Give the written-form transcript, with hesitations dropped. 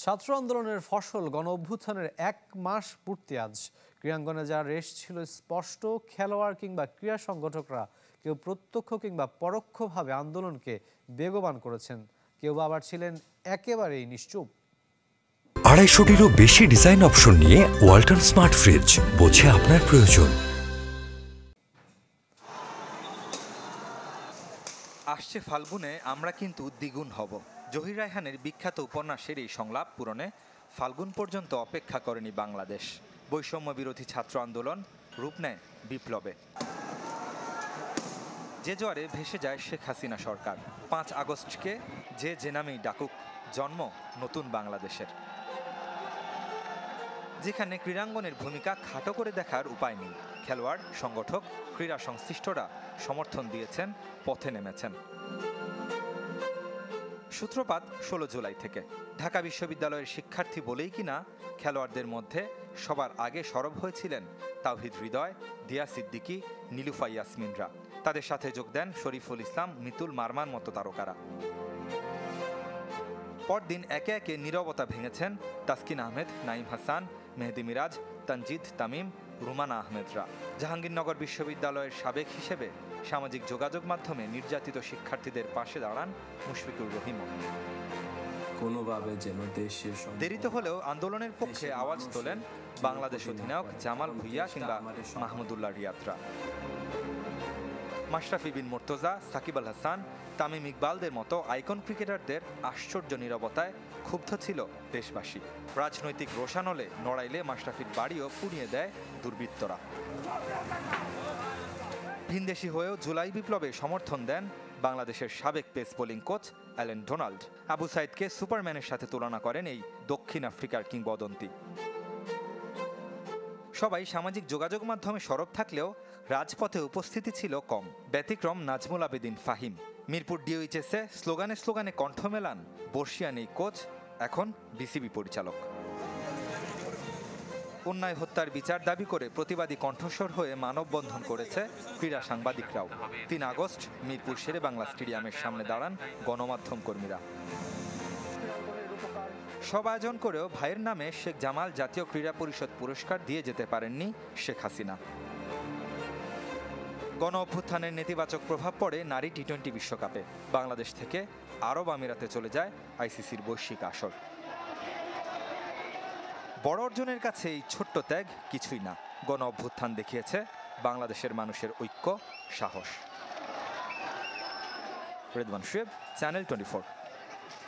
ছাত্র আন্দোলনের ফসল গণ-অভ্যুত্থানের ১ মাস পূর্তি আজ। ক্রীড়াঙ্গনে যা রেশ ছিল স্পষ্ট। খেলোয়াড় কিংবা ক্রীড়া সংগঠকরা কেউ প্রত্যক্ষ কিংবা পরোক্ষভাবে আন্দোলনকে বেগবান করেছেন, কেউ আবার ছিলেন একেবারেই নিশ্চুপ। ২৫০টিরও বেশি ডিজাইন অপশন নিয়ে ওয়ালটন স্মার্ট ফ্রিজ, বোঝে আপনার প্রয়োজন। আসছে ফাল্গুনে আমরা কিন্তু দ্বিগুণ হব। জহির রায়হানের বিখ্যাত উপন্যাসের এই সংলাপ পূরণে ফাল্গুন পর্যন্ত অপেক্ষা করেনি বাংলাদেশ। বৈষম্য বিরোধী ছাত্র আন্দোলন রূপ নেয় বিপ্লবে। যে জোয়ারে ভেসে যায় শেখ হাসিনা সরকার। ৫ আগস্টকে যে নামেই ডাকুক, জন্ম নতুন বাংলাদেশের, যেখানে ক্রীড়াঙ্গনের ভূমিকা খাটো করে দেখার উপায় নেই। খেলোয়াড়, সংগঠক, ক্রীড়া সংশ্লিষ্টরা সমর্থন দিয়েছেন, পথে নেমেছেন। সূত্রপাত ১৬ জুলাই থেকে। ঢাকা বিশ্ববিদ্যালয়ের শিক্ষার্থী বলেই কিনা খেলোয়াড়দের মধ্যে সবার আগে সরব হয়েছিলেন তাওহিদ হৃদয়, দিয়া সিদ্দিকী, নীলুফা ইয়াসমিনরা। তাদের সাথে যোগ দেন শরীফুল ইসলাম, মিতুল মারমার মতো তারকারা। পরদিন একে একে নীরবতা ভেঙেছেন তাসকিন আহমেদ, নাঈম হাসান, মেহেদি মিরাজ, তানজিদ তামিম, রুমানা আহমেদরা। জাহাঙ্গীরনগর বিশ্ববিদ্যালয়ের সাবেক হিসেবে সামাজিক যোগাযোগ মাধ্যমে নির্যাতিত শিক্ষার্থীদের পাশে দাঁড়ান মুশফিকুর রহিম। দেরিতে হলেও আন্দোলনের পক্ষে আওয়াজ তোলেন বাংলাদেশ অধিনায়ক জামাল ভুঁইয়া কিংবা মাহমুদুল্লাহ রিয়াদরা। মাশরাফি বিন মুর্তজা, সাকিব আল হাসান, তামিম ইকবালদের মতো আইকন ক্রিকেটারদের আশ্চর্য নীরবতায় ক্ষুব্ধ ছিল দেশবাসী। রাজনৈতিক রোষানলে নড়াইলে মাশরাফির বাড়িও পুড়িয়ে দেয় দুর্বৃত্তরা। ভিনদেশি হয়েও জুলাই বিপ্লবে সমর্থন দেন বাংলাদেশের সাবেক pace bowling coach Allan Donald. Abu সাইদকে সুপারম্যানের সাথে তুলনা করেন এই দক্ষিণ আফ্রিকার কিংবদন্তি। সবাই সামাজিক যোগাযোগ মাধ্যমে সরব থাকলেও রাজপথে উপস্থিতি ছিল কম। ব্যতিক্রম নাজমুল আবেদিন ফাহিম। মিরপুর ডিওএইচএসে স্লোগানে স্লোগানে কণ্ঠ মেলান বর্ষিয়ান এই কোচ, এখন বিসিবি পরিচালক। অন্যায় হত্যার বিচার দাবি করে প্রতিবাদী কণ্ঠস্বর হয়ে মানববন্ধন করেছে ক্রীড়া সাংবাদিকরাও। ৩ আগস্ট মিরপুর শেরেবাংলা স্টেডিয়ামের সামনে দাঁড়ান গণমাধ্যম কর্মীরা। সব আয়োজন করেও ভাইয়ের নামে শেখ জামাল জাতীয় ক্রীড়া পরিষদ পুরস্কার দিয়ে যেতে পারেননি শেখ হাসিনা। গণ অভ্যুত্থানের নেতিবাচক প্রভাব পড়ে নারী টি-20 বিশ্বকাপে। বাংলাদেশ থেকে আরব আমিরাতে চলে যায় আইসিসির বৈশ্বিক আসর। বড় অর্জনের কাছে এই ছোট্ট ত্যাগ কিছুই না। গণ অভ্যুত্থান দেখিয়েছে বাংলাদেশের মানুষের ঐক্য, সাহস। রেদওয়ান শুয়েব, চ্যানেল 24।